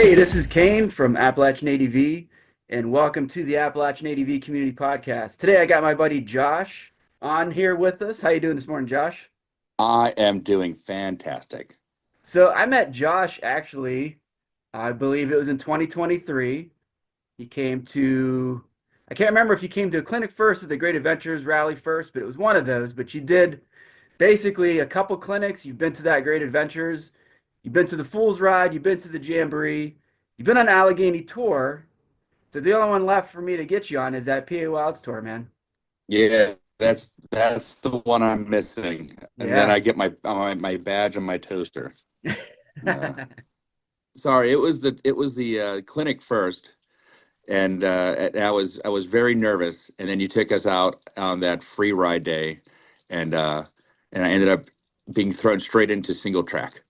Hey, this is Kane from Appalachian ADV, and welcome to the Appalachian ADV Community Podcast. Today I got my buddy Josh on here with us. How you doing this morning, Josh? I am doing fantastic. So I met Josh actually, I believe it was in 2023. He came to, I can't remember if you came to a clinic first or the Great Adventures Rally first, but it was one of those. But you did basically a couple clinics. You've been to that Great Adventures. You've been to the Fool's Ride. You've been to the Jamboree. You've been on Allegheny Tour. So the only one left for me to get you on is that PA Wilds tour, man. Yeah, that's the one I'm missing. And then Yeah. I get my badge and my toaster. Uh, Sorry, it was the clinic first, and I was very nervous. And then you took us out on that free ride day, and and I ended up being thrown straight into single track,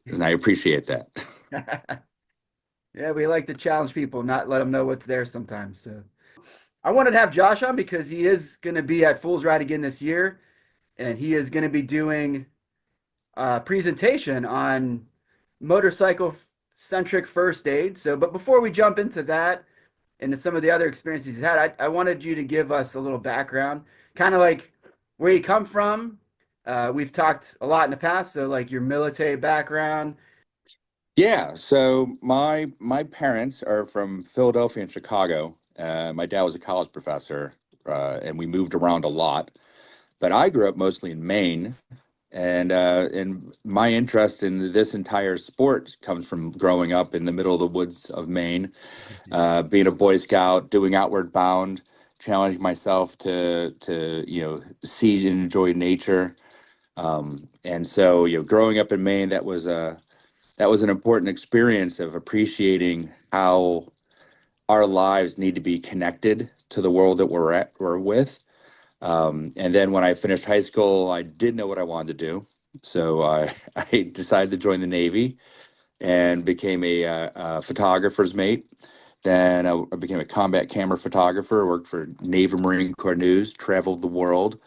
and I appreciate that. Yeah, we like to challenge people, not let them know what's there sometimes. So I wanted to have Josh on because he is going to be at Fool's Ride again this year, and he is going to be doing a presentation on motorcycle-centric first aid. So, but before we jump into that and to some of the other experiences he's had, I wanted you to give us a little background, kind of like where you come from. We've talked a lot in the past, so like your military background. Yeah, so my parents are from Philadelphia and Chicago. My dad was a college professor, and we moved around a lot. But I grew up mostly in Maine, and my interest in this entire sport comes from growing up in the middle of the woods of Maine, being a Boy Scout, doing Outward Bound, challenging myself to see and enjoy nature. And so growing up in Maine, that was an important experience of appreciating how our lives need to be connected to the world that we're with. And then when I finished high school, I didn't know what I wanted to do. So I decided to join the Navy and became a photographer's mate. Then I became a combat camera photographer, worked for Navy Marine Corps News, traveled the world,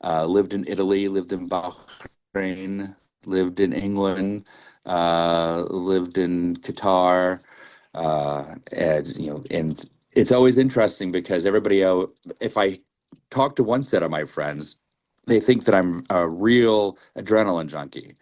lived in Italy, lived in Bahrain, lived in England, lived in Qatar, and it's always interesting because if I talk to one set of my friends, they think that I'm a real adrenaline junkie.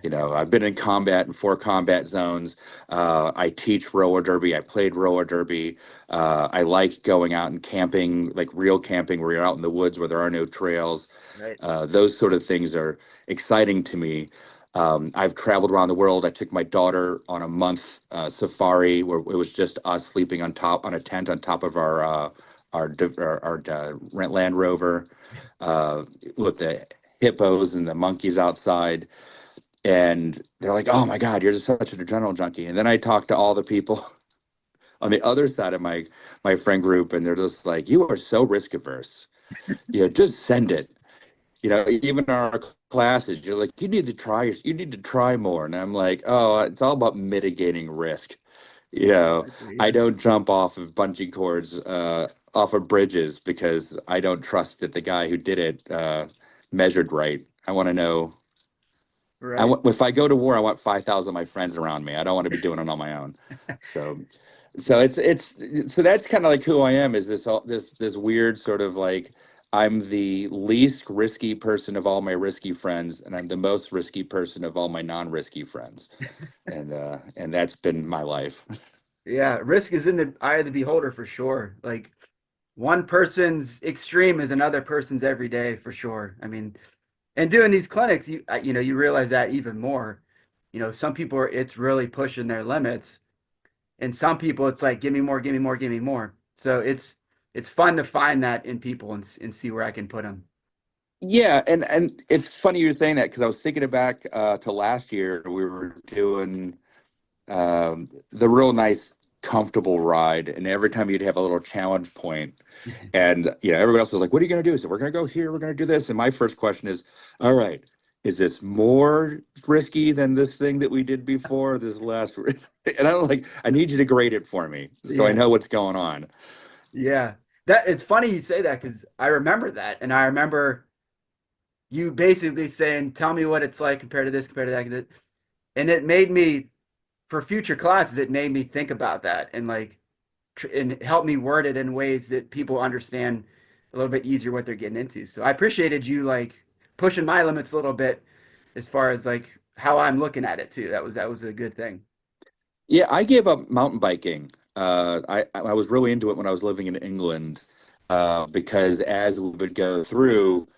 I've been in combat in 4 combat zones. I teach roller derby. I played roller derby. I like going out and camping, like real camping where you're out in the woods where there are no trails. Right. Those sort of things are exciting to me. I've traveled around the world. I took my daughter on a month safari where it was just us sleeping on a tent on top of our Land Rover, with the hippos and the monkeys outside. And they're like, "Oh my God, you're just such an adrenaline junkie." And then I talked to all the people on the other side of my friend group, and they're just like, "You are so risk averse. Just send it." Even our classes, you're like, you need to try more. And I'm like, oh, it's all about mitigating risk. Exactly, I yeah. don't jump off of bungee cords, off of bridges because I don't trust that the guy who did it measured right. I want to know. Right. If I go to war, I want 5,000 of my friends around me. I don't want to be doing it on my own. So, so that's kind of like who I am. Is this weird sort of like I'm the least risky person of all my risky friends, and I'm the most risky person of all my non-risky friends, and that's been my life. Yeah, risk is in the eye of the beholder for sure. Like one person's extreme is another person's every day for sure. I mean, and doing these clinics, you realize that even more. Some people it's really pushing their limits, and some people it's like give me more, give me more, give me more. So it's fun to find that in people and see where I can put them. Yeah, and it's funny you're saying that because I was thinking back to last year. We were doing the real nice, comfortable ride, and every time you'd have a little challenge point, and everybody else was like, "What are you going to do?" So we're going to go here. We're going to do this. And my first question is, "All right, is this more risky than this thing that we did before? This last?" And I'm like, "I need you to grade it for me so I Yeah, know what's going on." yeah. That it's funny you say that because I remember that, and I remember you basically saying, "Tell me what it's like compared to this, compared to that," and it made me for future classes, it made me think about that and like and help me word it in ways that people understand a little bit easier what they're getting into. So I appreciated you like pushing my limits a little bit as far as like how I'm looking at it too. That was a good thing. Yeah, I gave up mountain biking. I was really into it when I was living in England, because as we would go through,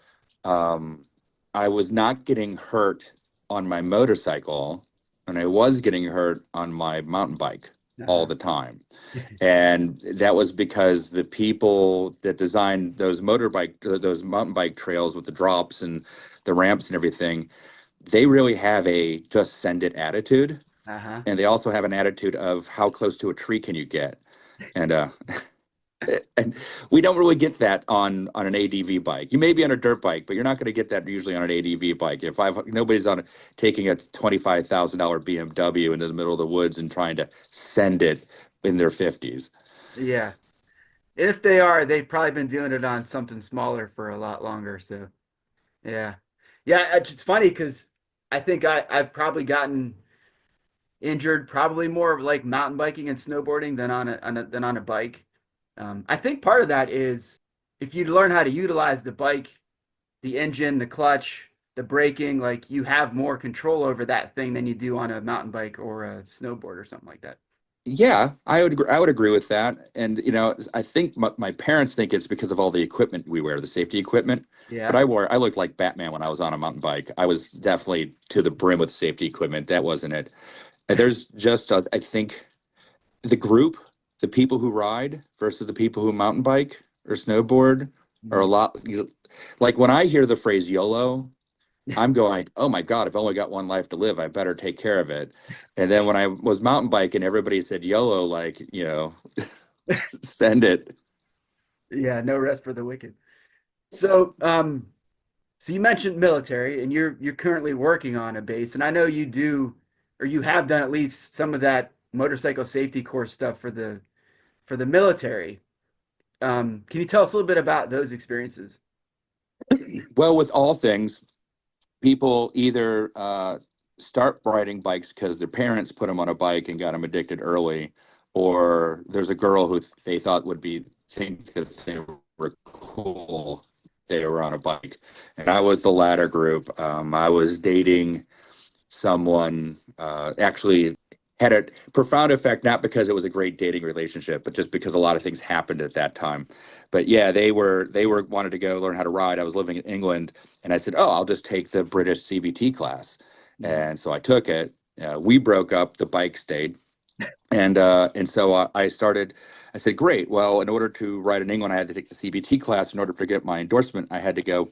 um, I was not getting hurt on my motorcycle, and I was getting hurt on my mountain bike all Uh-huh. the time. And that was because the people that designed those mountain bike trails with the drops and the ramps and everything, they really have a just send it attitude. Uh-huh. And they also have an attitude of how close to a tree can you get. And and we don't really get that on an ADV bike. You may be on a dirt bike, but you're not going to get that usually on an ADV bike. If I've nobody's on taking a $25,000 BMW into the middle of the woods and trying to send it in their 50s. Yeah. If they are, they've probably been doing it on something smaller for a lot longer. So yeah. Yeah, it's funny because I think I've probably gotten injured probably more of like mountain biking and snowboarding than than on a bike. I think part of that is if you learn how to utilize the bike, the engine, the clutch, the braking, like you have more control over that thing than you do on a mountain bike or a snowboard or something like that. Yeah, I would agree with that. And I think my parents think it's because of all the equipment we wear, the safety equipment. But Yeah. I looked like Batman when I was on a mountain bike. I was definitely to the brim with safety equipment. That wasn't it. And there's just I think the group, the people who ride versus the people who mountain bike or snowboard are a Mhm. lot. Like when I hear the phrase YOLO, I'm going, oh my God, I've only got one life to live. I better take care of it. And then when I was mountain biking, everybody said YOLO, like, send it. Yeah, no rest for the wicked. So, so you mentioned military, and you're currently working on a base, and I know you do, or you have done at least some of that motorcycle safety course stuff for the military. Can you tell us a little bit about those experiences? Well, with all things, people either start riding bikes because their parents put them on a bike and got them addicted early, or there's a girl who they thought would think that they were cool. They were on a bike, and I was the latter group. I was dating someone, actually had a profound effect, not because it was a great dating relationship, but just because a lot of things happened at that time. But yeah, they were wanted to go learn how to ride. I was living in England, and I said, oh, I'll just take the British CBT class. Mhm. And so I took it. We broke up, the bike stayed. And so I started. I said, great. Well, in order to ride in England, I had to take the CBT class. In order to get my endorsement, I had to go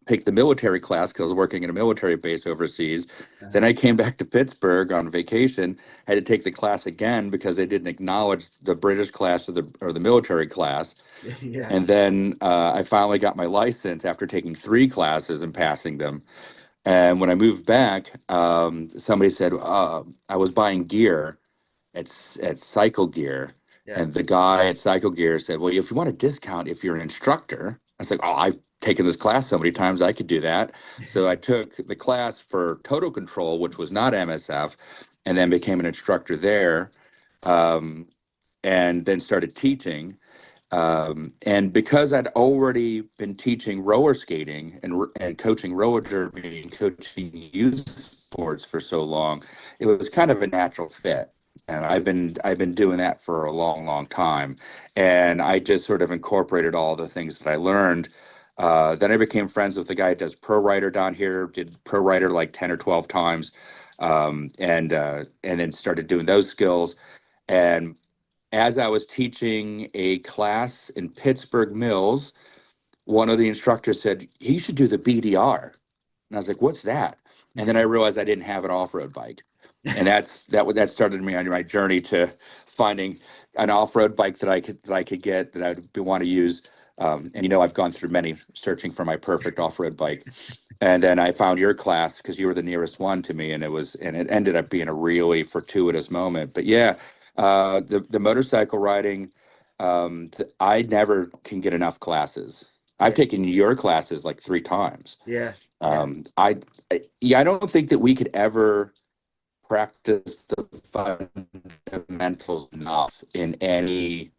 take the military class because I was working in a military base overseas. Then Uh-huh. I came back to Pittsburgh on vacation, had to take the class again because they didn't acknowledge the British class or the military class. Yeah. And then I finally got my license after taking 3 classes and passing them. And when I moved back, somebody said I was buying gear at Cycle Gear, Yeah. and the guy at Cycle Gear said, "Well, if you want a discount, if you're an instructor." I was like, "Oh, I've taken this class so many times, I could do that." So I took the class for total control, which was not MSF, and then became an instructor there, um, and then started teaching. And because I'd already been teaching roller skating and coaching roller derby and coaching youth sports for so long, it was kind of a natural fit. And I've been doing that for a long, long time. And I just sort of incorporated all the things that I learned. Then I became friends with the guy that does Pro Rider down here. Did Pro Rider like 10 or 12 times, and then started doing those skills. And as I was teaching a class in Pittsburgh Mills, one of the instructors said, "You should do the BDR." And I was like, "What's that?" And then I realized I didn't have an off-road bike. And that started me on my journey to finding an off-road bike that I could get that I'd want to use. And I've gone through many searching for my perfect off-road bike. And then I found your class because you were the nearest one to me, and it ended up being a really fortuitous moment. But yeah, the motorcycle riding, I never can get enough classes. I've Yeah. taken your classes like 3 times. Yeah. Yeah. Um, I, yeah, I don't think that we could ever practice the fundamentals enough in any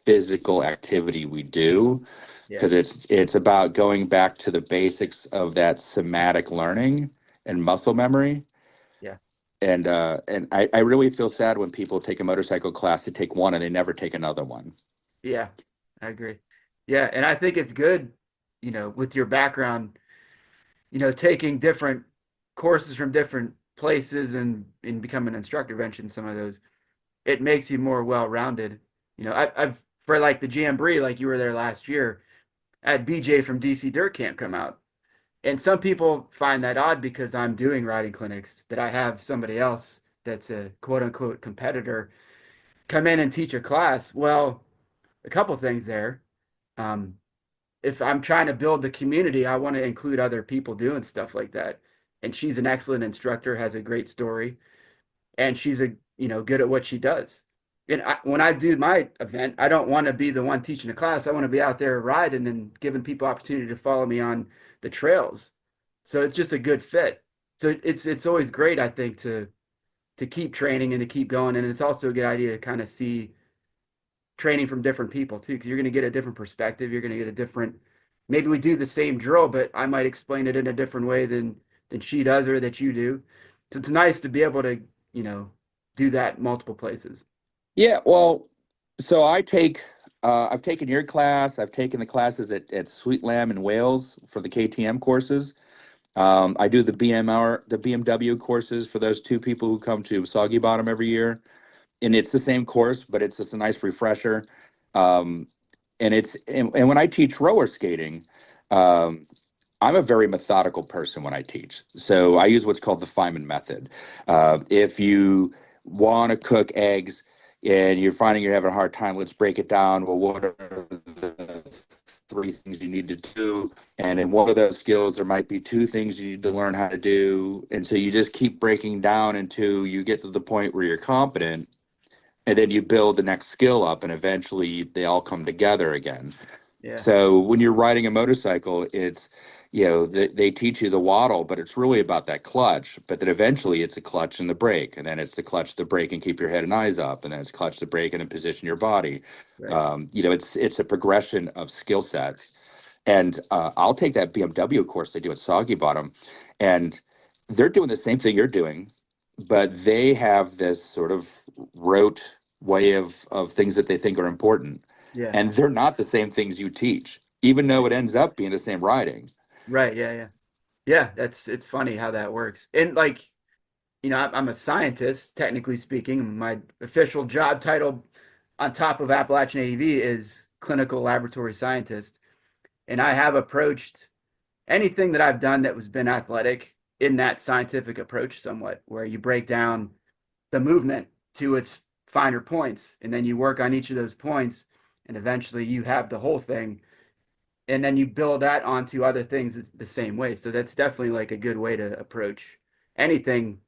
physical activity we do, Yeah. because it's about going back to the basics of that somatic learning and muscle memory. Yeah. And I really feel sad when people take a motorcycle class, they take one and they never take another one. Yeah. I agree. Yeah, and I think it's good, with your background, taking different courses from different places and becoming an instructor eventually in some of those. It makes you more well-rounded. I've for like the Jamboree, like you were there last year, I had BJ from DC Dirt Camp come out. And some people find that odd because I'm doing riding clinics, that I have somebody else that's a quote unquote competitor come in and teach a class. Well, a couple things there. Um, if I'm trying to build the community, I want to include other people doing stuff like that. And she's an excellent instructor, has a great story, and she's good at what she does. And when I do my event, I don't want to be the one teaching the class. I want to be out there riding and giving people opportunity to follow me on the trails. So it's just a good fit. So it's always great, I think, to keep training and to keep going. And it's also a good idea to kind of see training from different people too, because you're going to get a different perspective. You're going to get a different. Maybe we do the same drill, but I might explain it in a different way than she does or that you do. So it's nice to be able to do that multiple places. Yeah, well, so I've taken your class. I've taken the classes at Sweet Lamb in Wales for the KTM courses. I do the BMW courses for those two people who come to Soggy Bottom every year, and it's the same course, but it's just a nice refresher. Um, and when I teach roller skating, um, I'm a very methodical person when I teach. So I use what's called the Feynman method. If you want to cook eggs and you're finding you're having a hard time, let's break it down. Well, what are the three things you need to do? And in one of those skills, there might be two things you need to learn how to do. And so you just keep breaking down until you get to the point where you're competent. And then you build the next skill up, and eventually they all come together again. Yeah. So when you're riding a motorcycle, it's, they teach you the waddle, but it's really about that clutch. But then eventually it's a clutch and the brake, and then it's the clutch, the brake, and keep your head and eyes up, and then it's clutch, the brake, and then position your body. Right. It's a progression of skill sets. And I'll take that BMW course they do at Soggy Bottom, and they're doing the same thing you're doing, but they have this sort of rote way of things that they think are important, Yeah. and they're not the same things you teach, even though it ends up being the same riding. Right. Yeah. Yeah. Yeah. It's funny how that works. And like, I'm a scientist, technically speaking. My official job title on top of Appalachian ADV is clinical laboratory scientist. And I have approached anything that I've done that was been athletic in that scientific approach somewhat, where you break down the movement to its finer points, and then you work on each of those points, and eventually you have the whole thing, and then you build that onto other things the same way. So that's definitely like a good way to approach anything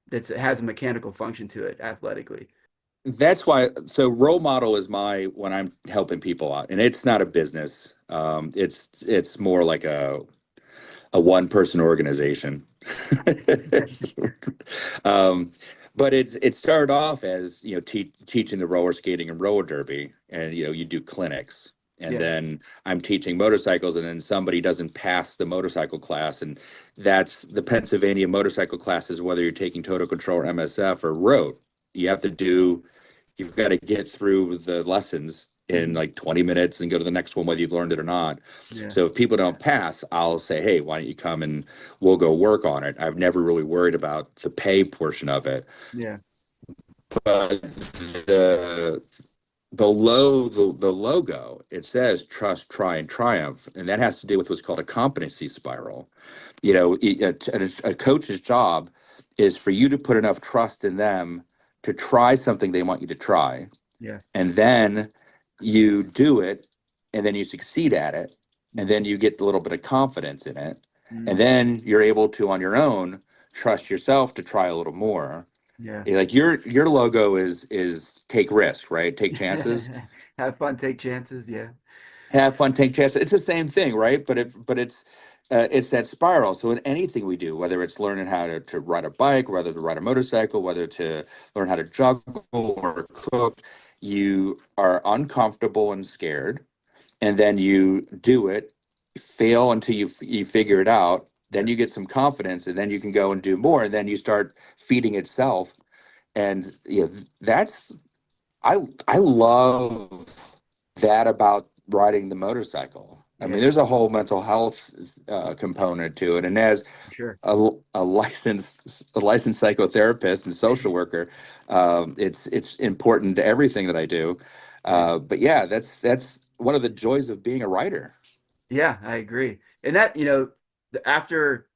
that has a mechanical function to it athletically. That's why. So role model is my when I'm helping people out, and it's not a business. It's more like a one person organization. um, but it started off as teaching the roller skating and roller derby, and you do clinics, and Yeah. then I'm teaching motorcycles, and then somebody doesn't pass the motorcycle class, and that's the Pennsylvania motorcycle classes, whether you're taking total control or MSF or road. You have to do You've got to get through the lessons in like 20 minutes and go to the next one, whether you've learned it or not. Yeah. So if people don't pass, I'll say, hey, why don't you come and we'll go work on it. I've never really worried about the pay portion of it. Yeah. But the below the logo, it says trust, try, and triumph. And that has to do with what's called a competency spiral. A coach's job is for you to put enough trust in them to try something they want you to try, Yeah. and then you do it, and then you succeed at it, and then you get a little bit of confidence in it, Mm. and then you're able to on your own trust yourself to try a little more. Yeah. Like your logo is take risk, right? Take chances. Have fun, take chances. Yeah. have fun, take chances. It's the same thing, right? It's that spiral. So in anything we do, whether it's learning how to ride a bike, whether to ride a motorcycle, whether to learn how to juggle or cook, you are uncomfortable and scared, and then you do it, fail until you figure it out. Then you get some confidence, and then you can go and do more, and then you start feeding itself. And that's I love that about riding the motorcycle. I mean, Yeah, there's a whole mental health component to it, and as sure. a licensed psychotherapist and social worker, it's important to everything that I do. Yeah. But yeah, that's one of the joys of being a writer. Yeah, I agree. And that, after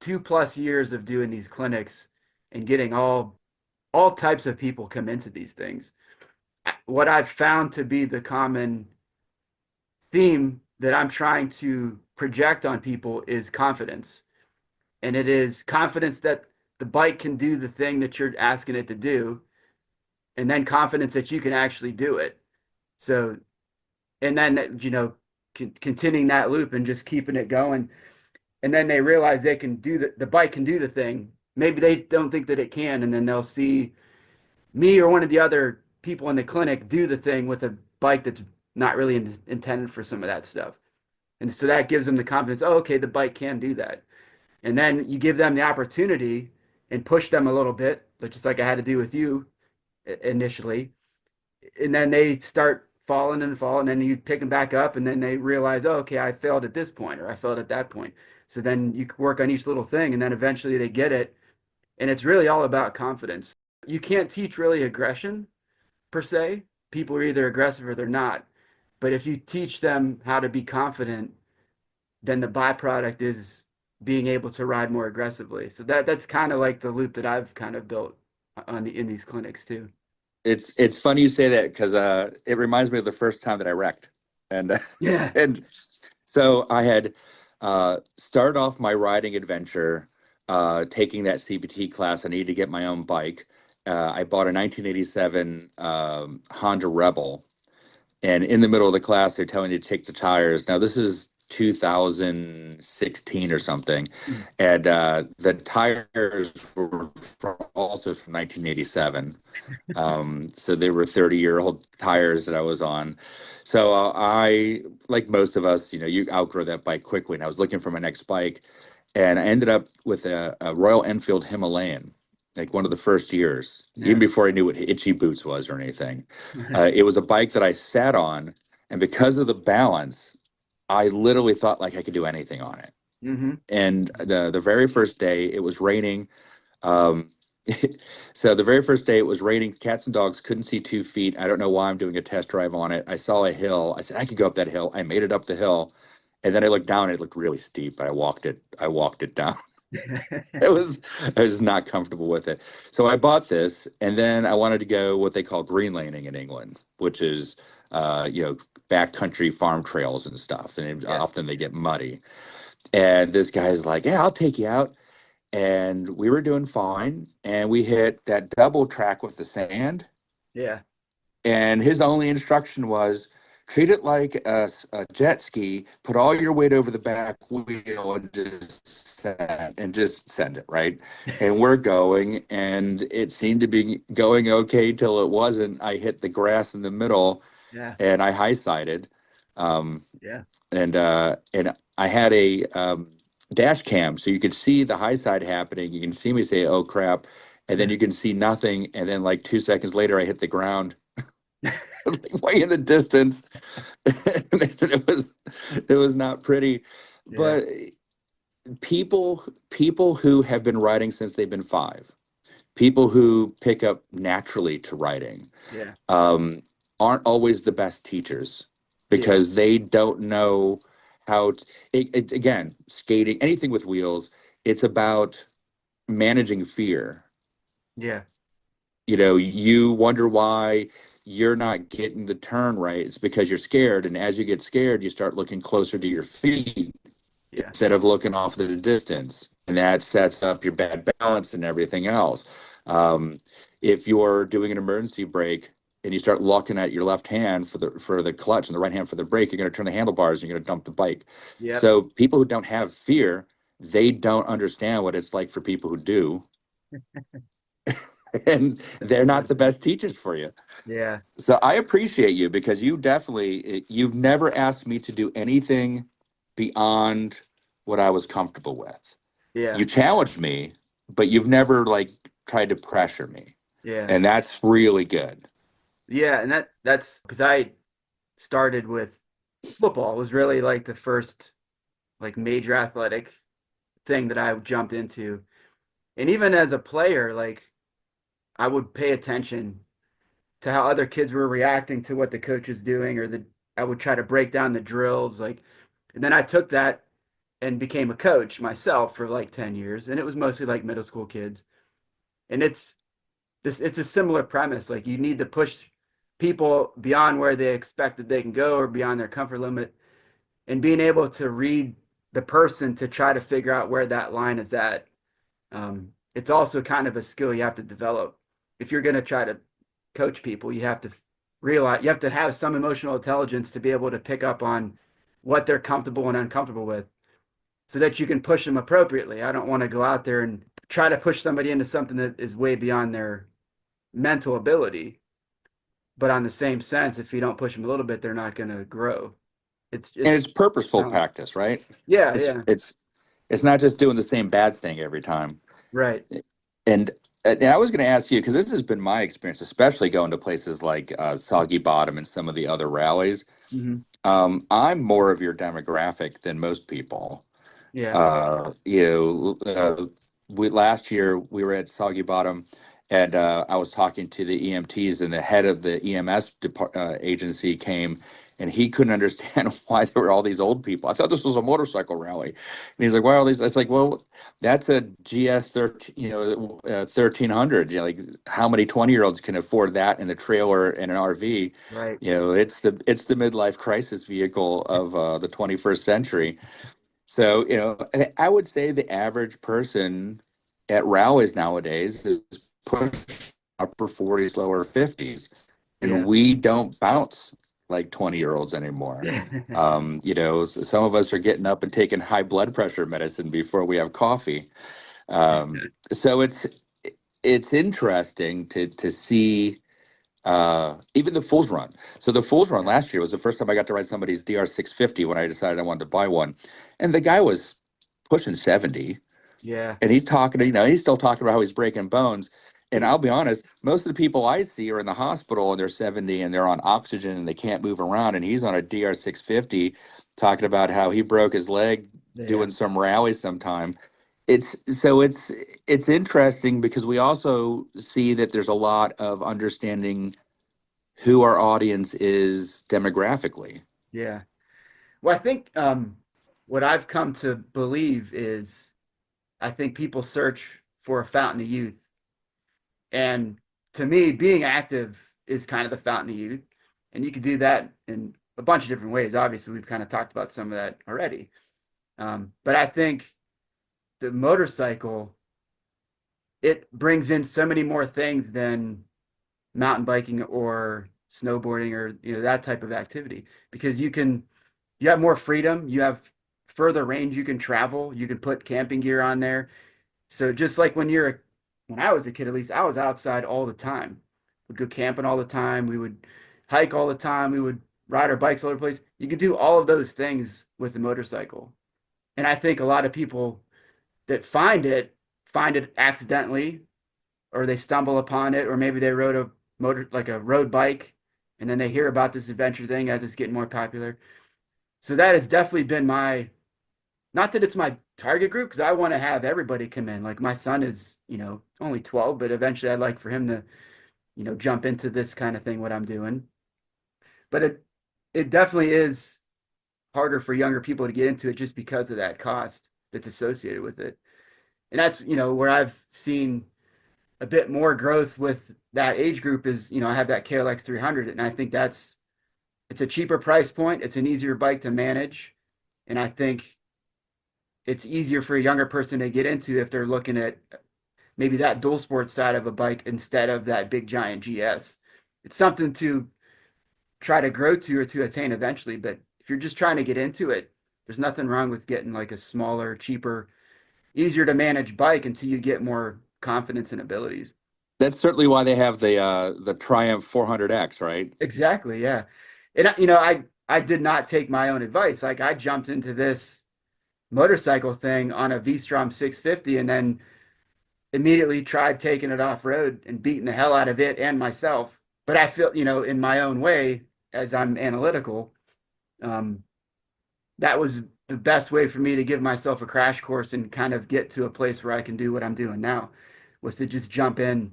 2+ years of doing these clinics and getting all types of people come into these things, what I've found to be the common theme that I'm trying to project on people is confidence. And it is confidence that the bike can do the thing that you're asking it to do, and then confidence that you can actually do it. So, and then, continuing that loop and just keeping it going. And then they realize they can do the bike can do the thing. Maybe they don't think that it can, and then they'll see me or one of the other people in the clinic do the thing with a bike that's not really intended for some of that stuff. And so that gives them the confidence, oh, okay, the bike can do that. And then you give them the opportunity and push them a little bit, just like I had to do with you initially. And then they start falling and falling, and you pick them back up, and then they realize, oh, okay, I failed at this point, or I failed at that point. So then you work on each little thing, and then eventually they get it. And it's really all about confidence. You can't teach really aggression per se. People are either aggressive or they're not. But if you teach them how to be confident, then the byproduct is being able to ride more aggressively. So that's kind of like the loop that I've kind of built in these clinics too. It's funny you say that because it reminds me of the first time that I wrecked, and Yeah. and so I had started off my riding adventure taking that CBT class. I needed to get my own bike. I bought a 1987 Honda Rebel, and in the middle of the class, they're telling you to take the tires. Now, this is 2016 or something, and the tires were also from 1987. So they were 30-year-old tires that I was on. So I, like most of us, you outgrow that bike quickly. And I was looking for my next bike, and I ended up with a Royal Enfield Himalayan, like one of the first years, even Yeah. before I knew what Itchy Boots was or anything. It was a bike that I sat on, and because of the balance, I literally thought like I could do anything on it. Hmm. And the very first day, it was raining. Um, so the very first day it was raining. Cats and dogs couldn't see 2 feet. I don't know why I'm doing a test drive on it. I saw a hill. I said I could go up that hill. I made it up the hill, and then I looked down. And it looked really steep. But I walked it. I walked it down. I was not comfortable with it. So I bought this, and then I wanted to go what they call green laning in England, which is backcountry farm trails and stuff. And Yeah. often they get muddy. And this guy's like, "Yeah, I'll take you out." And we were doing fine, and we hit that double track with the sand, Yeah. and his only instruction was treat it like a jet ski, put all your weight over the back wheel, and just send it, right? And we're going, and it seemed to be going okay till it wasn't. I hit the grass in the middle, Yeah. and I high sided. um, Yeah. and I had a dash cam, so you could see the high side happening. You can see me say, "Oh crap," and then you can see nothing. And then like 2 seconds later, I hit the ground, like way in the distance. And it was not pretty. Yeah. But people who have been writing since they've been 5, people who pick up naturally to writing, Yeah. um, aren't always the best teachers Yeah. because they don't know how to, again, skating, anything with wheels, it's about managing fear. Yeah. You wonder why you're not getting the turn right. It's because you're scared, and as you get scared, you start looking closer to your feet Yeah. instead of looking off at the distance, and that sets up your bad balance and everything else. If you're doing an emergency brake, and you start looking at your left hand for the clutch and the right hand for the brake, you're going to turn the handlebars and you're going to dump the bike. Yep. So people who don't have fear, they don't understand what it's like for people who do, and they're not the best teachers for you. Yeah. So I appreciate you because you've never asked me to do anything beyond what I was comfortable with. Yeah. You challenged me, but you've never like tried to pressure me. Yeah. And that's really good. Yeah. And that's because I started with football was really like the first like major athletic thing that I jumped into. And even as a player, like I would pay attention to how other kids were reacting to what the coach was doing, or I would try to break down the drills, like, and then I took that and became a coach myself for like 10 years, and it was mostly like middle school kids. And it's a similar premise. Like you need to push people beyond where they expect that they can go or beyond their comfort limit, and being able to read the person to try to figure out where that line is at. It's also kind of a skill you have to develop. If you're going to try to coach people, you have to realize you have to have some emotional intelligence to be able to pick up on what they're comfortable and uncomfortable with so that you can push them appropriately. I don't want to go out there and try to push somebody into something that is way beyond their mental ability. But on the same sense, if you don't push them a little bit, they're not going to grow. And It's it's purposeful balance. practice, right? Yeah, It's yeah, it's it's not just doing the same bad thing every time. right. And I was going to ask you, because this has been my experience, especially going to places like Soggy Bottom and some of the other rallies. Hmm. I'm more of your demographic than most people. Yeah, Last year we were at Soggy Bottom, and I was talking to the EMTs, and the head of the EMS agency came, and he couldn't understand why there were all these old people. I thought this was a motorcycle rally, and he's like, "Why are all these?" It's like, well, that's a GS 13, 1300. Like how many 20-year-olds can afford that in a trailer and an RV? right. It's the midlife crisis vehicle of the 21st century. So, I would say the average person at rallies nowadays is pushing upper 40s, lower 50s, and Yeah. we don't bounce like 20-year-olds anymore. Some of us are getting up and taking high blood pressure medicine before we have coffee. So it's interesting to see even the Fools Run. So the Fools Run Yeah. last year was the first time I got to ride somebody's DR 650 when I decided I wanted to buy one, and the guy was pushing 70, Yeah. and he's still talking about how he's breaking bones. And I'll be honest, most of the people I see are in the hospital and they're 70 and they're on oxygen and they can't move around, and he's on a DR 650 talking about how he broke his leg Yeah. doing some rally sometime. It's interesting because we also see that there's a lot of understanding who our audience is demographically. Yeah. Well, I think what I've come to believe is I think people search for a fountain of youth. And to me, being active is kind of the fountain of youth. And you can do that in a bunch of different ways. Obviously, we've kind of talked about some of that already. But I think the motorcycle, it brings in so many more things than mountain biking or snowboarding or that type of activity because you have more freedom, you have further range you can travel, you can put camping gear on there. So just like when I was a kid, at least I was outside all the time. We'd go camping all the time, we would hike all the time, we would ride our bikes all over the place. You could do all of those things with a motorcycle. And I think a lot of people that find it accidentally, or they stumble upon it, or maybe they rode a like a road bike, and then they hear about this adventure thing as it's getting more popular. So that has definitely been not that it's my target group, because I want to have everybody come in. Like my son is, only 12, but eventually I'd like for him to, jump into this kind of thing, what I'm doing. But it definitely is harder for younger people to get into it just because of that cost that's associated with it. And that's, where I've seen a bit more growth with that age group is, I have that KLX 300, and I think it's a cheaper price point. It's an easier bike to manage, and I think it's easier for a younger person to get into if they're looking at maybe that dual sport side of a bike instead of that big giant GS. it's something to try to grow to or to attain eventually. But if you're just trying to get into it, there's nothing wrong with getting like a smaller, cheaper, easier to manage bike until you get more confidence and abilities. That's certainly why they have the Triumph 400X, right? Exactly, yeah. And I did not take my own advice. Like I jumped into this motorcycle thing on a V-Strom 650 and then immediately tried taking it off road and beating the hell out of it and myself. But I feel, in my own way, as I'm analytical, um, that was the best way for me to give myself a crash course and kind of get to a place where I can do what I'm doing now, was to just jump in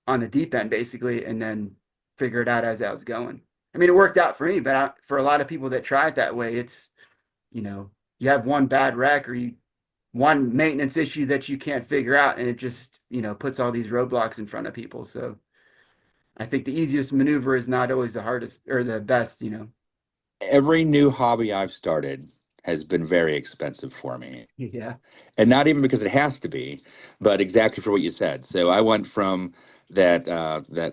on the deep end basically and then figure it out as I was going. I mean, it worked out for me, but for a lot of people that try it that way, it's, you know, you have one bad wreck or one maintenance issue that you can't figure out, and it just, puts all these roadblocks in front of people. So I think the easiest maneuver is not always the hardest or the best. Every new hobby I've started has been very expensive for me. Yeah. And not even because it has to be, but exactly for what you said. So I went from that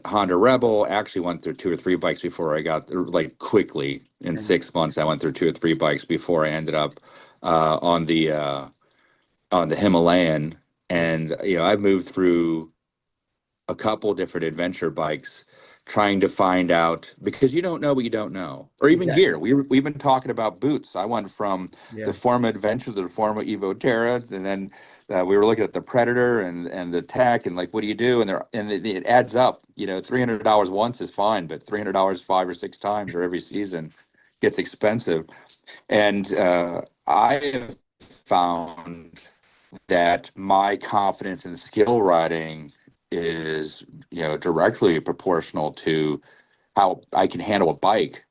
Honda Rebel, actually went through two or three bikes before I got like quickly in Yeah. 6 months. I went through two or three bikes before I ended up on the Himalayan. And I've moved through a couple different adventure bikes trying to find out, because you don't know what you don't know, or even Exactly. gear. We've been talking about boots. I went from the Yeah. Forma Adventure to the Forma Evo Terra, and then we were looking at the Predator and the Tech, and like, what do you do? It adds up. $300 once is fine, but $300 five or six times or every season gets expensive. And I have found that my confidence in skill riding is, directly proportional to how I can handle a bike.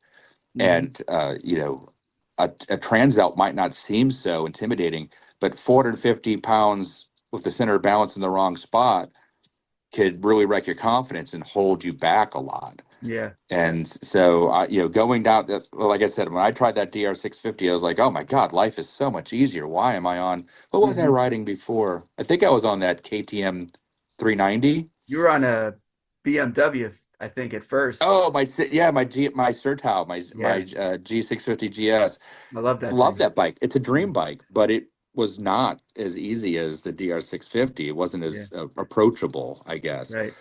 Hmm. And, a Transalp might not seem so intimidating, but 450 pounds with the center of balance in the wrong spot could really wreck your confidence and hold you back a lot. Yeah. And so, going down that, well, like I said, when I tried that DR 650, I was like, oh my God, life is so much easier. Why am I on, what was I Hmm. riding before? I think I was on that KTM 390. You were on a BMW, I think, at first. Oh, my Sertau, my Yeah. G650 GS. I love that Love thing. that bike. It's a Yeah. dream bike, but it was not as easy as the DR 650. It wasn't Yeah. as approachable, I guess. Right.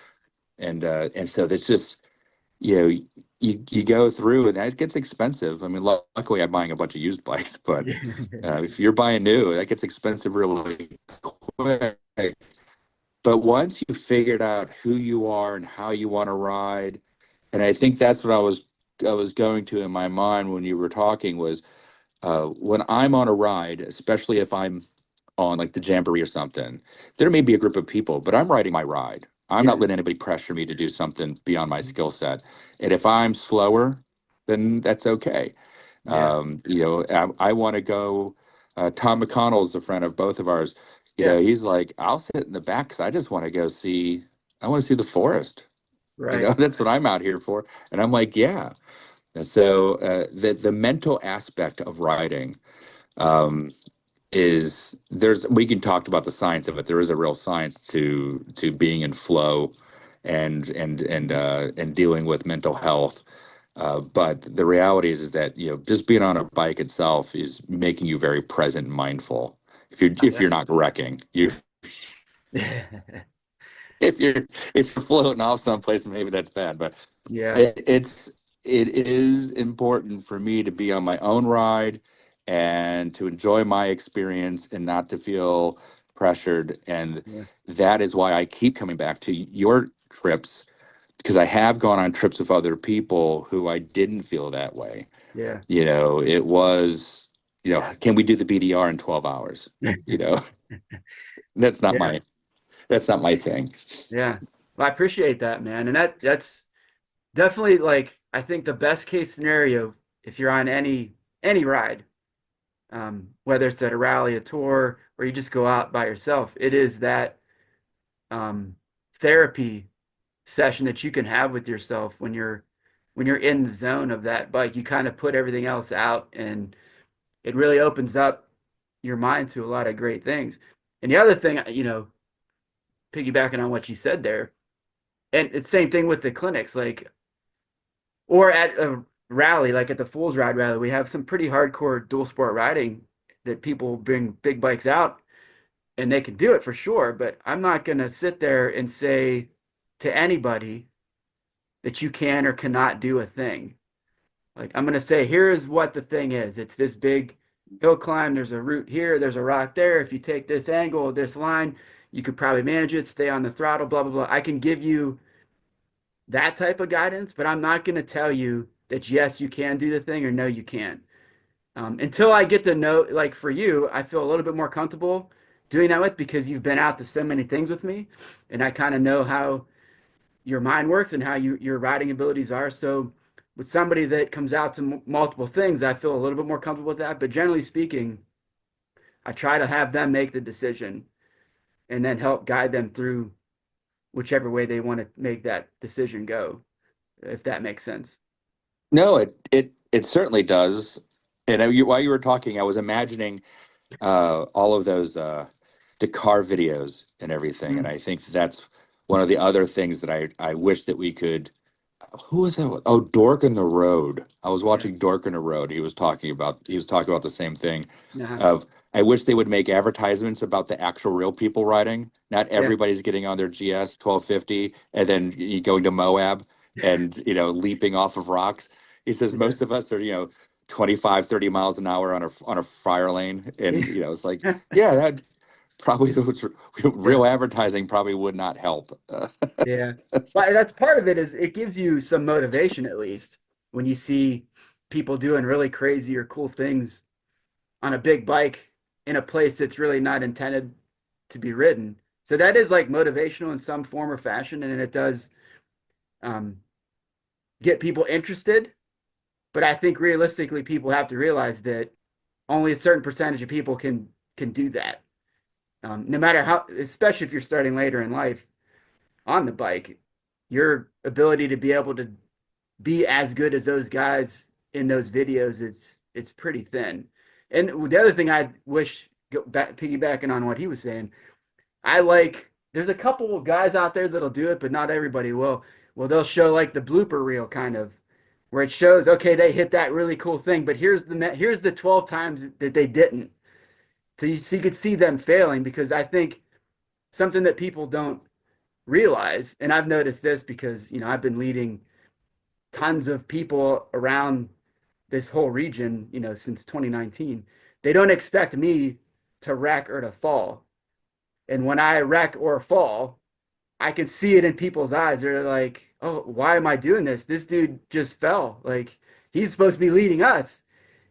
And so there's just, you know, you go through and that gets expensive. I mean, luckily I'm buying a bunch of used bikes, but Yeah. if you're buying new, that gets expensive really quick. But once you figured out who you are and how you want to ride, and I think that's what I was going to in my mind when you were talking was, when I'm on a ride, especially if I'm on like the Jamboree or something, there may be a group of people, but I'm riding my ride. I'm not Yeah. letting anybody pressure me to do something beyond my skill set. And if I'm slower, then that's okay. Yeah. I want to go. Tom McConnell's a friend of both of ours. Yeah. He's like, I'll sit in the back because I just want to go see. I want to see the forest. Right. That's what I'm out here for. And I'm like, yeah. And so the mental aspect of riding, um, is there's we can talk about the science of it. There is a real science to being in flow and dealing with mental health. But the reality is that just being on a bike itself is making you very present and mindful. If you're not wrecking, you if you're floating off someplace, maybe that's bad. But Yeah. it is important for me to be on my own ride and to enjoy my experience and not to feel pressured. And Yeah. that is why I keep coming back to your trips, because I have gone on trips with other people who I didn't feel that way. Yeah. It was, can we do the BDR in 12 hours? You know, that's not Yeah. my that's not my thing. Yeah. Well, I appreciate that, man. And that's definitely like I think the best case scenario if you're on any ride, whether it's at a rally, a tour, or you just go out by yourself, it is that um, therapy session that you can have with yourself when you're in the zone of that bike. You kind of put everything else out, and it really opens up your mind to a lot of great things. And the other thing, piggybacking on what you said there, and it's the same thing with the clinics. Like Or at a rally, like at the Fools Ride rally, we have some pretty hardcore dual sport riding that people bring big bikes out and they can do it for sure. But I'm not going to sit there and say to anybody that you can or cannot do a thing. Like I'm going to say, here is what the thing is. It's this big hill climb. There's a route here. There's a rock there. If you take this angle, this line, you could probably manage it. Stay on the throttle, blah, blah, blah. I can give you that type of guidance, but I'm not going to tell you that yes, you can do the thing or no, you can't. Until I get to know, like for you, I feel a little bit more comfortable doing that with because you've been out to so many things with me, and I kind of know how your mind works and how your riding abilities are. So with somebody that comes out to multiple things, I feel a little bit more comfortable with that. But generally speaking, I try to have them make the decision and then help guide them through whichever way they want to make that decision go, if that makes sense. No, it certainly does. And while you were talking, I was imagining all of those Dakar videos and everything, and Mm, I think that's one of the other things that I wish that we could. Who was that? Oh, Dork in the Road. I was yeah. watching Dork in the Road. He was talking about the same thing. Uh-huh. Of I wish they would make advertisements about the actual real people riding. Not Yeah. everybody's getting on their GS 1250 and then going to Moab and leaping off of rocks. He says Yeah. most of us are 25, 30 miles an hour on a fire lane, and it's like, yeah, that probably those Yeah. real advertising probably would not help. Yeah. But that's part of it is it gives you some motivation at least when you see people doing really crazy or cool things on a big bike in a place that's really not intended to be ridden. So that is like motivational in some form or fashion, and it does um, get people interested. But I think realistically, people have to realize that only a certain percentage of people can do that. No matter how, especially if you're starting later in life on the bike, your ability to be able to be as good as those guys in those videos is it's pretty thin. And the other thing I wish, piggybacking on what he was saying, I like there's a couple of guys out there that'll do it, but not everybody will. Well, they'll show like the blooper reel kind of where it shows okay they hit that really cool thing, but here's the 12 times that they didn't. So you could see them failing because I think something that people don't realize, and I've noticed this because I've been leading tons of people around this whole region, since 2019. They don't expect me to wreck or to fall. And when I wreck or fall, I can see it in people's eyes. They're like, "Oh, why am I doing this? This dude just fell. Like he's supposed to be leading us."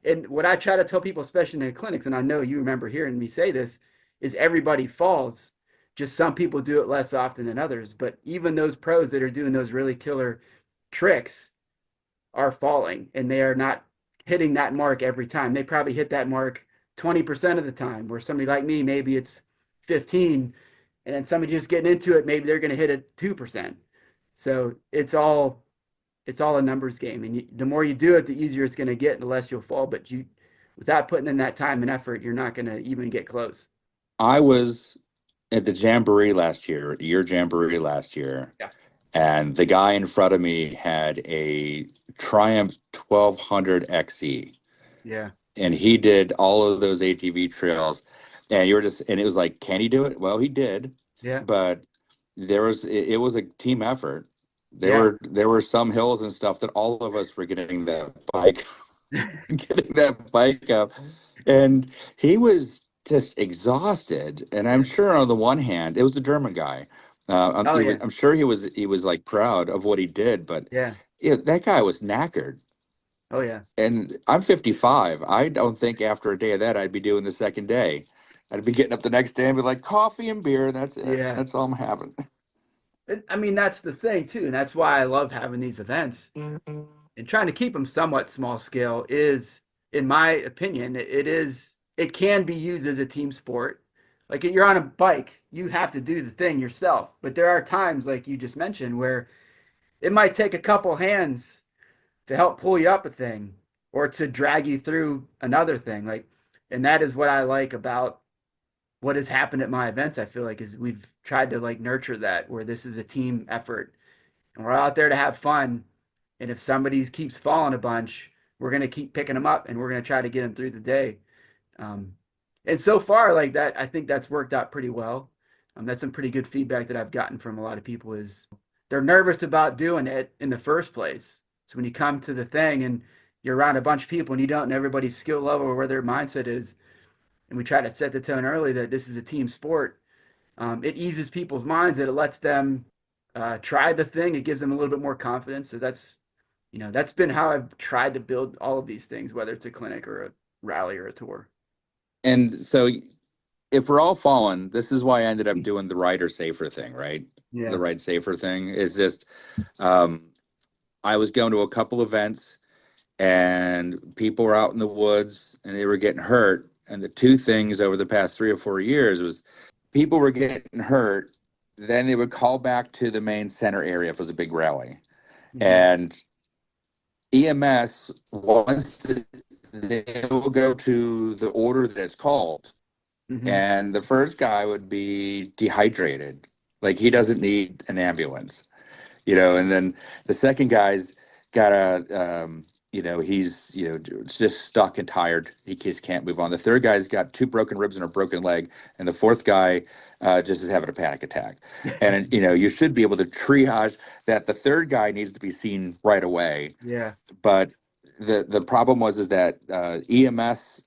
And what I try to tell people, especially in the clinics, and I know you remember hearing me say this, is everybody falls. Just some people do it less often than others. But even those pros that are doing those really killer tricks, are falling and they are not hitting that mark every time. They probably hit that mark 20% of the time, where somebody like me, maybe it's 15, and then somebody just getting into it, maybe they're going to hit it 2%. So it's all a numbers game, and the more you do it, the easier it's going to get, and the less you'll fall. But without putting in that time and effort, you're not going to even get close. I was at the Jamboree last year, the year Jamboree last year, Yeah. and the guy in front of me had a Triumph 1200 XE, Yeah. and he did all of those ATV trails, and and it was like, can he do it? Well, he did, Yeah. but it was a team effort. Yeah. There were some hills and stuff that all of us were getting that bike getting that bike up, and he was just exhausted. And I'm Yeah. sure on the one hand, it was a German guy. Oh yeah. I'm sure he was like proud of what he did, but Yeah. that guy was knackered. Oh yeah. And I'm 55. I don't think after a day of that I'd be doing the second day. I'd be getting up the next day and be like, coffee and beer. That's it. Yeah. That's all I'm having. I mean, that's the thing too, and that's why I love having these events and trying to keep them somewhat small scale is, in my opinion, it can be used as a team sport. Like you're on a bike, you have to do the thing yourself, but there are times, like you just mentioned, where it might take a couple hands to help pull you up a thing or to drag you through another thing. Like, and that is what I like about what has happened at my events. I feel like is we've tried to like nurture that where this is a team effort and we're out there to have fun, And if somebody keeps falling a bunch, we're going to keep picking them up and we're going to try to get them through the day. Um, and so far, like that, I think that's worked out pretty well. That's some pretty good feedback that I've gotten from a lot of people is they're nervous about doing it in the first place. So when you come to the thing and you're around a bunch of people and you don't know everybody's skill level or where their mindset is, and we try to set the tone early that this is a team sport, it eases people's minds that it lets them try the thing. It gives them a little bit more confidence. So that's been how I've tried to build all of these things, whether it's a clinic or a rally or a tour. And so if we're all falling, this is why I ended up doing the Rider Safer thing, right? Yeah. The Ride Safer thing is just, I was going to a couple events and people were out in the woods and they were getting hurt. And the two things over the past 3 or 4 years was people were getting hurt. Then they would call back to the main center area if it was a big rally. Mhm. And EMS, they will go to the order that it's called. Mhm. And the first guy would be dehydrated. Like he doesn't need an ambulance, and then the second guy's got he's, just stuck and tired. He just can't move on. The third guy's got 2 broken ribs and a broken leg. And the fourth guy just is having a panic attack. And, you should be able to triage that the third guy needs to be seen right away. Yeah. But the problem is that EMS,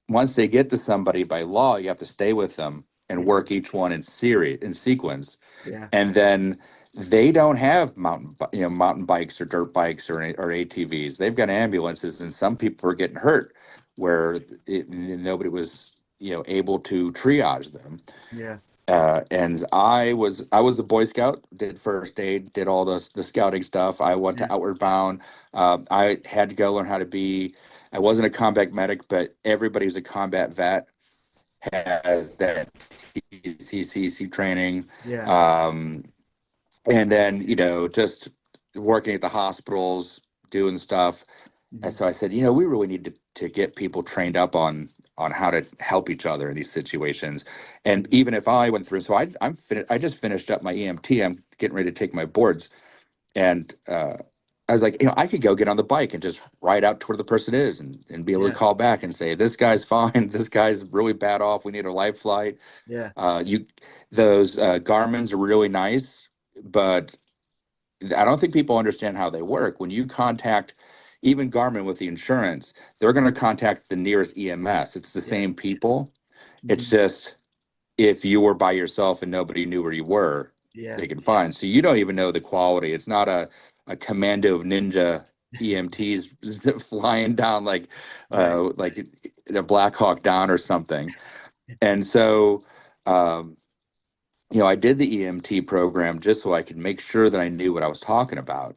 once they get to somebody by law, you have to stay with them and work each one in sequence. Yeah. And then they don't have mountain bikes or dirt bikes or ATVs. They've got ambulances, and some people are getting hurt where nobody was able to triage them. Yeah. And I was a Boy Scout, did first aid, did all the scouting stuff. I went to Outward Bound. I had to go learn how to be. I wasn't a combat medic, but everybody who's a combat vet has that TCC training. Yeah. And then, just working at the hospitals, doing stuff. And so I said, we really need to get people trained up on how to help each other in these situations. And even if I went through, so I just finished up my EMT. I'm getting ready to take my boards. And I was like, I could go get on the bike and just ride out to where the person is and be able to call back and say, this guy's fine. This guy's really bad off. We need a life flight. Yeah. Those Garmin's are really nice, but I don't think people understand how they work. When you contact even Garmin with the insurance, they're going to contact the nearest EMS. It's the same people. It's just if you were by yourself and nobody knew where you were, they can find. So you don't even know the quality. It's not a commando of ninja EMTs flying down like a Black Hawk Down or something. And so, I did the EMT program just so I could make sure that I knew what I was talking about.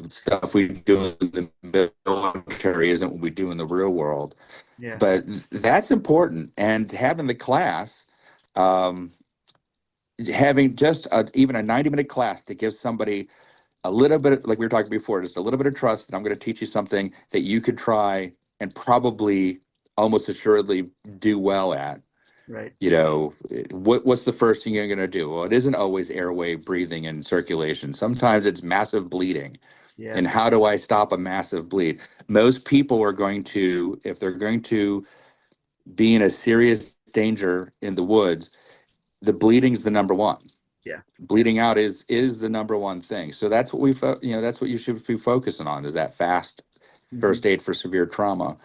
Stuff we do in the military isn't what we do in the real world. Yeah. But that's important. And having the class, having just even a 90-minute class to give somebody a little bit, like we were talking before, just a little bit of trust that I'm going to teach you something that you could try and probably almost assuredly do well at. Right. What's the first thing you're going to do? Well, it isn't always airway, breathing, and circulation. Sometimes it's massive bleeding. Yeah. And how do I stop a massive bleed? Most people are going to, if they're going to be in a serious danger in the woods, the bleeding's the number one. Yeah. Bleeding out is the number one thing. So that's what that's what you should be focusing on, is that fast first aid for severe trauma.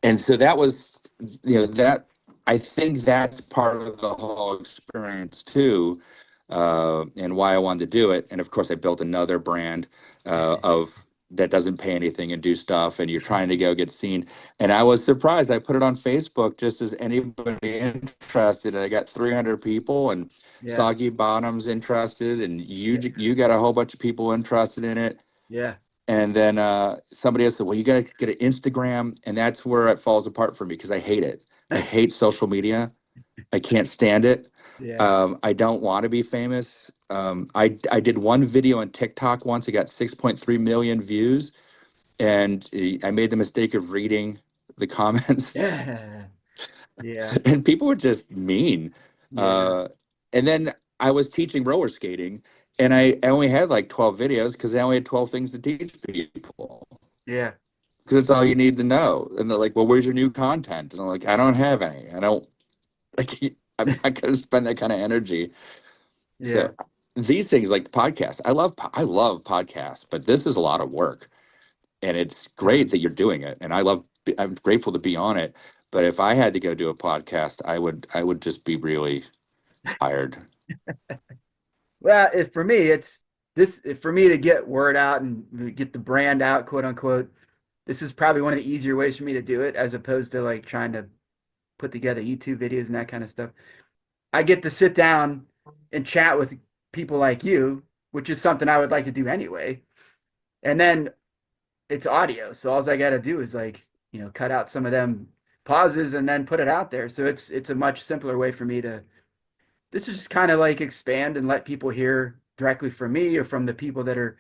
And so that was, that, I think that's part of the whole experience too, and why I wanted to do it. And of course, I built another brand of that doesn't pay anything and do stuff, and you're trying to go get seen. And I was surprised. I put it on Facebook just as anybody interested. I got 300 people, and Soggy Bottom's interested, and you got a whole bunch of people interested in it. Yeah. And then somebody else said, well, you got to get an Instagram, and that's where it falls apart for me because I hate it. I hate social media. I can't stand it. Yeah. I don't want to be famous. I did one video on TikTok once. I got 6.3 million views, and I made the mistake of reading the comments. Yeah. Yeah. And people were just mean. Yeah. And then I was teaching roller skating, And I only had like 12 videos because I only had 12 things to teach people. Yeah. Because that's all you need to know. And they're like, well, where's your new content? And I'm like, I don't have any. I don't, like, I'm not going to spend that kind of energy. So Yeah. these things like podcasts, I love podcasts, but this is a lot of work. And it's great that you're doing it. And I'm grateful to be on it. But if I had to go do a podcast, I would just be really tired. Well, for me, for me to get word out and get the brand out, quote unquote. This is probably one of the easier ways for me to do it, as opposed to like trying to put together YouTube videos and that kind of stuff. I get to sit down and chat with people like you, which is something I would like to do anyway. And then it's audio, so all I got to do is like, cut out some of them pauses and then put it out there. So it's a much simpler way for me to this is just kind of like expand and let people hear directly from me or from the people that are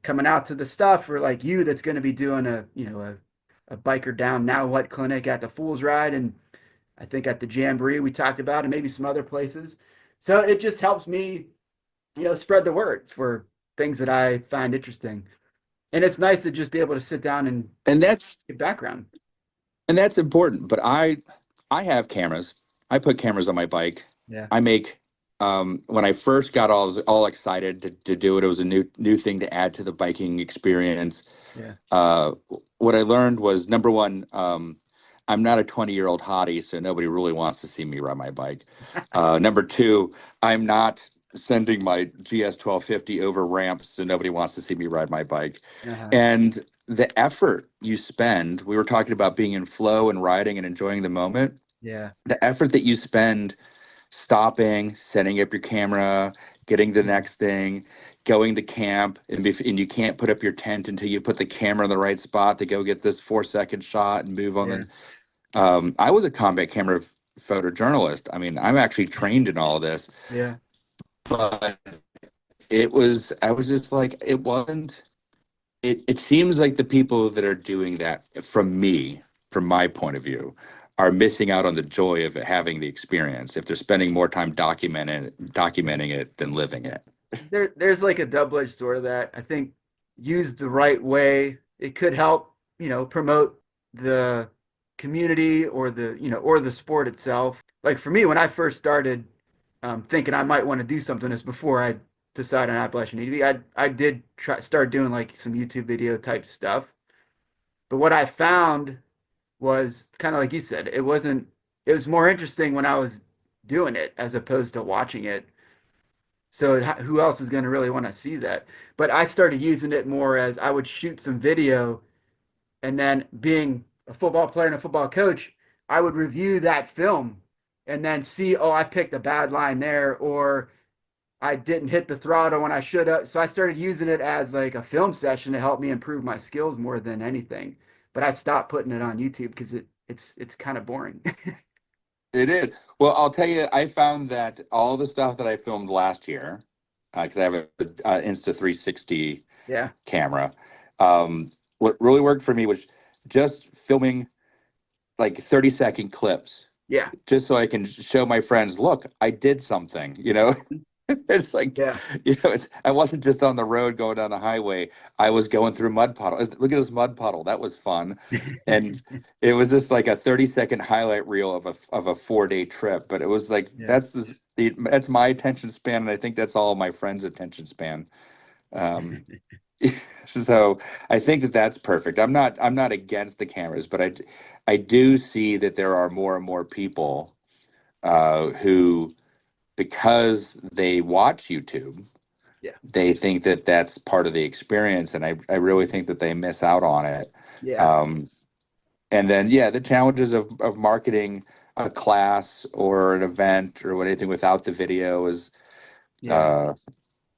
coming out to the stuff, or like you that's going to be doing a biker down now what clinic at the Fools Ride, and I think at the Jamboree we talked about, and maybe some other places. So it just helps me, spread the word for things that I find interesting. And it's nice to just be able to sit down and And that's get background. and that's important. But I have cameras. I put cameras on my bike. Yeah. I make when I first got all excited to do it, it was a new thing to add to the biking experience. Yeah. What I learned was number one, I'm not a 20-year-old hottie, so nobody really wants to see me ride my bike. Number two, I'm not sending my GS 1250 over ramps, so nobody wants to see me ride my bike. Uh-huh. And the effort you spend, we were talking about being in flow and riding and enjoying the moment. Yeah. The effort that you spend stopping, setting up your camera, getting the next thing, going to camp, and you can't put up your tent until you put the camera in the right spot to go get this 4-second shot and move on. Yeah. I was a combat camera photojournalist. I mean, I'm actually trained in all of this, Yeah. but I was just like, it wasn't, it seems like the people that are doing that from my point of view, are missing out on the joy of having the experience if they're spending more time documenting it than living it. There's like a double-edged sword of that. I think used the right way, it could help, promote the community or the sport itself. Like for me, when I first started thinking I might want to do something this before I decided on Appalachian ADV, I did start doing like some YouTube video type stuff. But what I found was kind of like you said, it was more interesting when I was doing it as opposed to watching it. So who else is going to really want to see that? But I started using it more as I would shoot some video, and then being a football player and a football coach, I would review that film and then see, oh, I picked a bad line there, or I didn't hit the throttle when I should have. So I started using it as like a film session to help me improve my skills more than anything. But I stopped putting it on YouTube because it's kind of boring. It is. Well, I'll tell you, I found that all the stuff that I filmed last year, because I have an Insta360 Yeah. camera, what really worked for me was just filming like 30-second clips, Yeah. just so I can show my friends, look, I did something. It's like, Yeah. I wasn't just on the road going down the highway. I was going through mud puddles. Look at this mud puddle. That was fun. And it was just like a 30-second highlight reel of a 4-day trip. But it was like, Yeah. that's my attention span. And I think that's all my friends' attention span. So I think that's perfect. I'm not against the cameras, but I do see that there are more and more people who, because they watch YouTube, Yeah. they think that that's part of the experience, and I really think that they miss out on it. Yeah. And then, yeah, the challenges of marketing a class or an event or anything without the video is, Yeah. uh,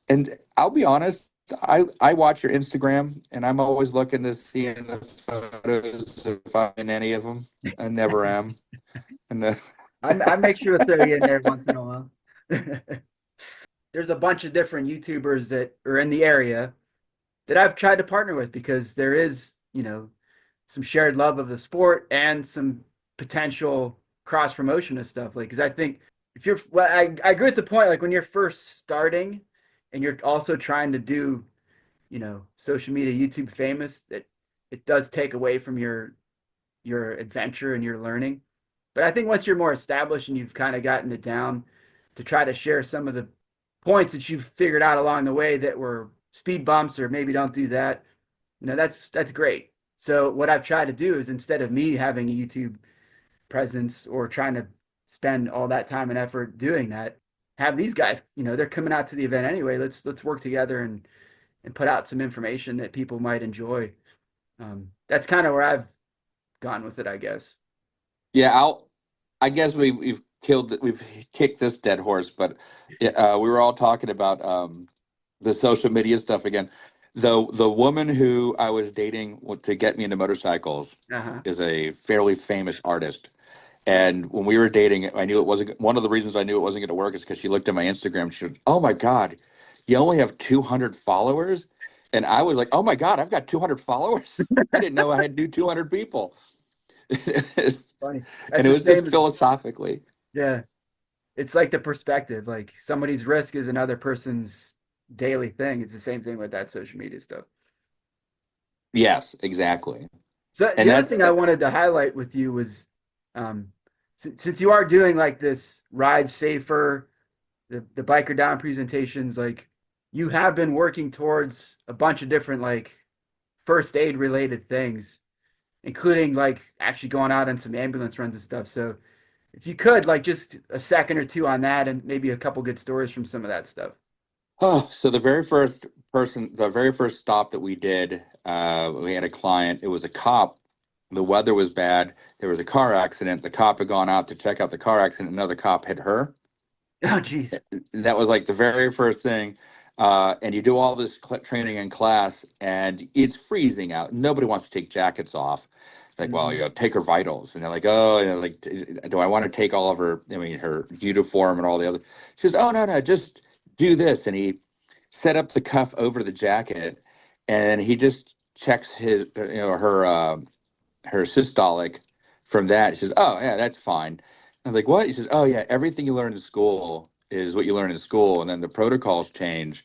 and I'll be honest, I watch your Instagram, and I'm always looking to see in the photos if I'm in any of them. I never am. And I make sure to throw you in there once in a while. There's a bunch of different YouTubers that are in the area that I've tried to partner with because there is, some shared love of the sport and some potential cross promotion of stuff. Like, because I think if you're, well, I agree with the point. Like when you're first starting, and you're also trying to do, social media, YouTube famous, that it does take away from your adventure and your learning. But I think once you're more established and you've kind of gotten it down, to try to share some of the points that you've figured out along the way that were speed bumps or maybe don't do that, that's great. So what I've tried to do is, instead of me having a YouTube presence or trying to spend all that time and effort doing that, have these guys, they're coming out to the event anyway. Let's work together and put out some information that people might enjoy. That's kind of where I've gone with it, I guess. Yeah, I guess we've kicked this dead horse, but we were all talking about the social media stuff again. The woman who I was dating to get me into motorcycles Uh-huh. is a fairly famous artist. And when we were dating, I knew it wasn't, one of the reasons I knew it wasn't going to work is because she looked at my Instagram and she said, "Oh my God, you only have 200 followers?" And I was like, "Oh my God, I've got 200 followers? I didn't know I had 200 people." Funny. And That's it the was just same as, philosophically. yeah. It's like the perspective. Like, somebody's risk is another person's daily thing. It's the same thing with that social media stuff. Yes, exactly. So And the other that's, thing I wanted to highlight with you was, um, since you are doing like this ride safer, the biker down presentations, like, you have been working towards a bunch of different like first aid related things, including like actually going out on some ambulance runs and stuff. So if you could, like, just a second or two on that, and maybe a couple good stories from some of that stuff. oh, so the very first stop that we did, we had a client, it was a cop. The weather was bad. There was a car accident. The cop had gone out to check out the car accident. Another cop hit her. Oh, geez. That was like the very first thing. And you do all this training in class, and it's freezing out. Nobody wants to take jackets off. Like, well, Hmm. take her vitals, and they're like, oh, like, do I want to take all of her? I mean, her uniform and all the other. She says, oh, no, no, just do this, and he set up the cuff over the jacket, and he just checks her systolic from that. She says, oh, yeah, that's fine. I was like, what? He says, oh, yeah, everything you learn in school is what you learn in school, and then the protocols change.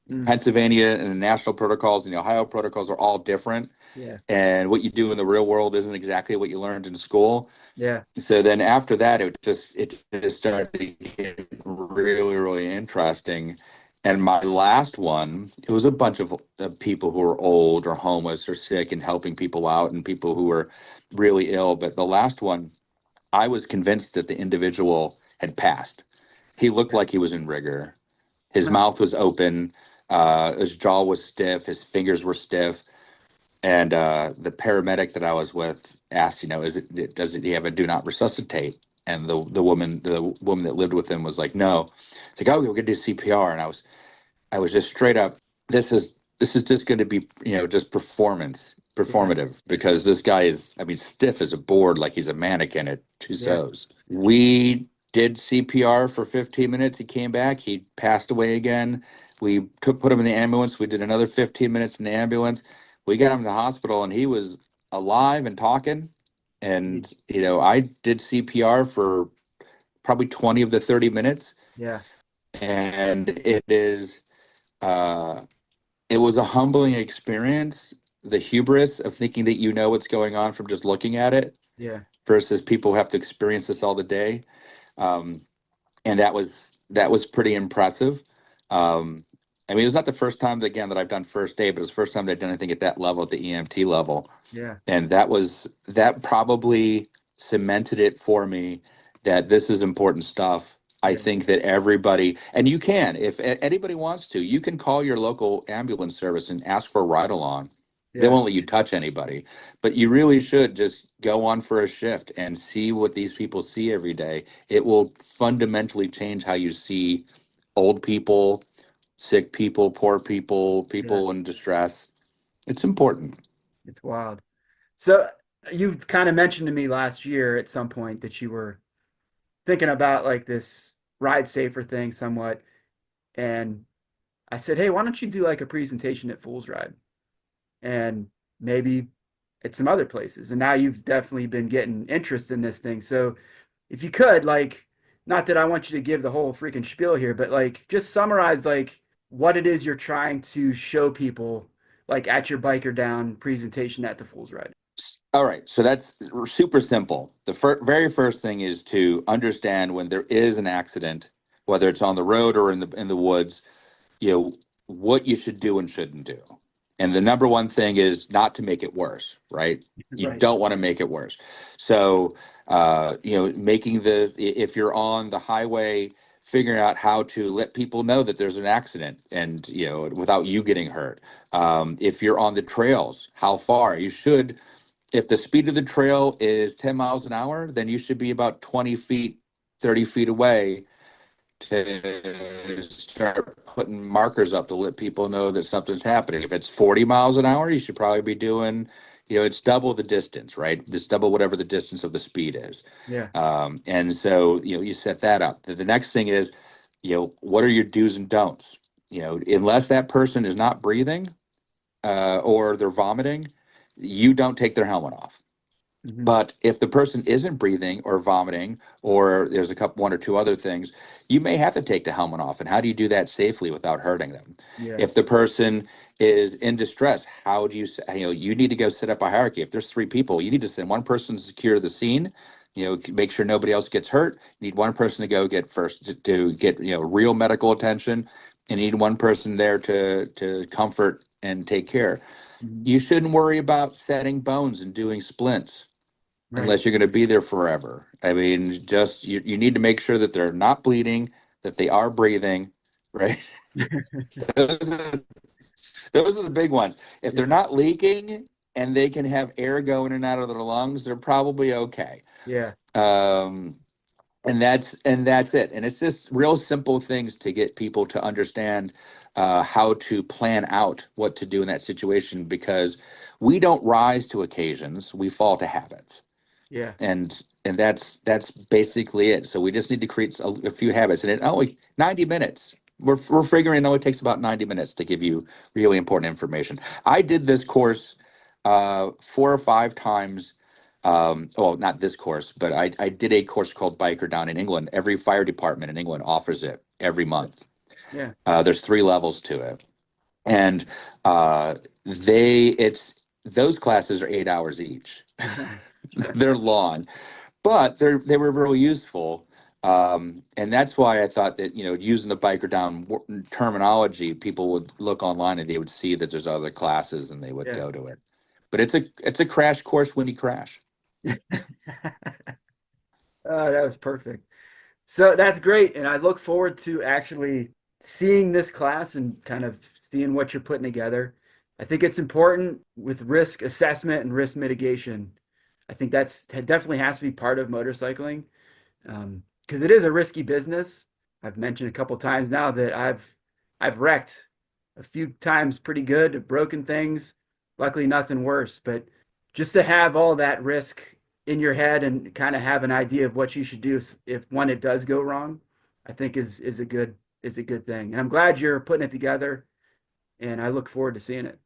Mm. Pennsylvania and the national protocols and the Ohio protocols are all different, Yeah. and what you do in the real world isn't exactly what you learned in school. Yeah. So then after that, it just started to get really, really interesting. And my last one, it was a bunch of people who were old or homeless or sick and helping people out and people who were really ill. But the last one, I was convinced that the individual had passed. He looked Yeah. like he was in rigor. His Huh. mouth was open, his jaw was stiff, his fingers were stiff. And the paramedic that I was with asked, does he have a do not resuscitate? And the woman that lived with him was like, no. It's like, oh, we're gonna do CPR. And I was just straight up, this is just going to be, just Yeah. performative, because this guy is, I mean, stiff as a board, like he's a mannequin at Yeah. Tussauds. We did CPR for 15 minutes. He came back. He passed away again. We put him in the ambulance. We did another 15 minutes in the ambulance. We got him to the hospital, and he was alive and talking. And, Geez. I did CPR for probably 20 of the 30 minutes. Yeah. And uh, it was a humbling experience. The hubris of thinking that you know what's going on from just looking at it Yeah. versus people who have to experience this all the day. Um, and that was pretty impressive. Um, I mean, it was not the first time again that I've done first aid, but it was the first time that I'd done anything at that level, at the EMT level. Yeah. And that probably cemented it for me that this is important stuff. I Yeah. think that everybody, and you can, if anybody wants to, you can call your local ambulance service and ask for a ride along. They Yeah. won't let you touch anybody, but you really should just go on for a shift and see what these people see every day. It will fundamentally change how you see old people, sick people, poor people, Yeah. people in distress. It's important. It's wild. So you kind of mentioned to me last year at some point that you were thinking about like this ride safer thing somewhat, and I said, hey, why don't you do like a presentation at Fool's Ride, and maybe at some other places. And now you've definitely been getting interest in this thing. So if you could, like, not that I want you to give the whole freaking spiel here, but like just summarize like what it is you're trying to show people, like at your Biker Down presentation at the Fools Ride. All right, so that's super simple. The very first thing is to understand when there is an accident, whether it's on the road or in the woods, you know, what you should do and shouldn't do. And the number one thing is not to make it worse, right? You Right. don't want to make it worse. So, you know, if you're on the highway, figuring out how to let people know that there's an accident and, you know, without you getting hurt. If you're on the trails, how far? If the speed of the trail is 10 miles an hour, then you should be about 20 feet, 30 feet away to start putting markers up to let people know that something's happening. If it's 40 miles an hour, you should probably be doing, you know, it's double the distance, right? It's double whatever the distance of the speed is. Yeah. And so, you know, you set that up. The next thing is, you know, what are your do's and don'ts? You know, unless that person is not breathing or they're vomiting, you don't take their helmet off. Hmm. But if the person isn't breathing or vomiting, or there's one or two other things, you may have to take the helmet off. And how do you do that safely without hurting them? Yeah. If the person is in distress, how do you, you know, you need to go set up a hierarchy. If there's three people, you need to send one person to secure the scene, you know, make sure nobody else gets hurt. You need one person to go get first to get, you know, real medical attention, and you need one person there to comfort and take care. Hmm. You shouldn't worry about setting bones and doing splints Right. unless you're going to be there forever. I mean, just you need to make sure that they're not bleeding, that they are breathing, right? those, are, those are the big ones. If they're Yeah. not leaking and they can have air go in and out of their lungs, they're probably okay. Yeah. Um, and that's it. And it's just real simple things to get people to understand how to plan out what to do in that situation, because we don't rise to occasions, we fall to habits. Yeah. And that's basically it. So we just need to create a few habits, and it only 90 minutes. We're figuring it only takes about 90 minutes to give you really important information. I did this course 4 or 5 times. Well, not this course, but I did a course called Biker Down in England. Every fire department in England offers it every month. Yeah. There's 3 levels to it, and it's those classes are 8 hours each. They're long, but they were really useful. And that's why I thought that, you know, using the Biker Down terminology, people would look online and they would see that there's other classes and they would Yeah. go to it. But it's a crash course when you crash. Oh, that was perfect. So that's great, and I look forward to actually seeing this class and kind of seeing what you're putting together. I think it's important with risk assessment and risk mitigation. I think that definitely has to be part of motorcycling, because it is a risky business. I've mentioned a couple times now that I've wrecked a few times pretty good, broken things. Luckily, nothing worse. But just to have all that risk in your head and kind of have an idea of what you should do if when it does go wrong, I think is a good thing. And I'm glad you're putting it together, and I look forward to seeing it.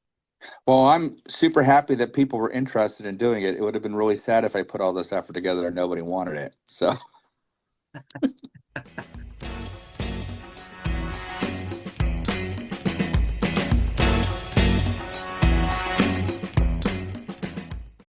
Well, I'm super happy that people were interested in doing it. It would have been really sad if I put all this effort together and nobody wanted it. So